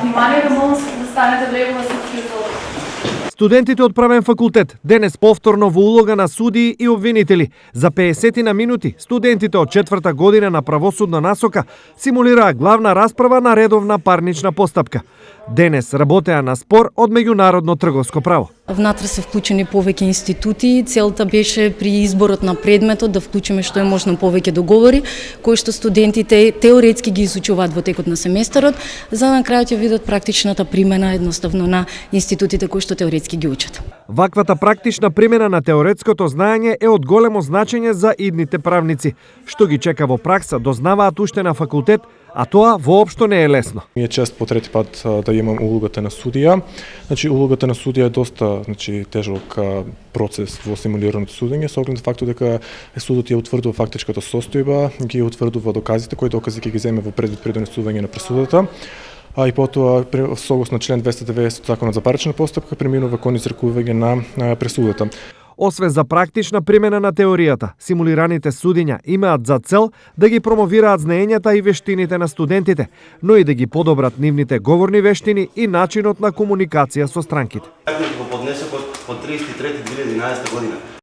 Внимание да молам да станете влево на судскиот зал. Студентите од правен факултет денес повторно во улога на судии и обвинители. За 50 на минути студентите од 4-та година на правосудна насока симулираа главна расправа на редовна парнична постапка. Денес работеа на спор од меѓународно трговско право. Внатре се вклучени повеќе институти. Целта беше при изборот на предметот да вклучиме што е можно повеќе договори, кои што студентите теоретски ги изучуваат во текот на семестарот, за на крајот ја видат практичната примена едноставно на институтите кои што теоретски ги учат. Ваквата практична примена на теоретското знаење е од големо значење за идните правници. Што ги чека во пракса дознаваат уште на факултет, а тоа воопшто не е лесно. Ми е чест по трети пат да имам улогата на судија. Улогата на судија е доста тежок процес во симулираното судење, со оглед на фактот дека судот ја утврдува фактичката состојба, ги утврдува доказите, кои докази ќе ги земе во предвид при донесување на пресудата. И потоа, согласно член 290 Законот за парична постапка, преминува кон изрекување на пресудата. Освен за практична примена на теоријата, симулираните судиња имаат за цел да ги промовираат знаењата и вештините на студентите, но и да ги подобрат нивните говорни вештини и начинот на комуникација со странките. Во поднесокот од 33.2011 година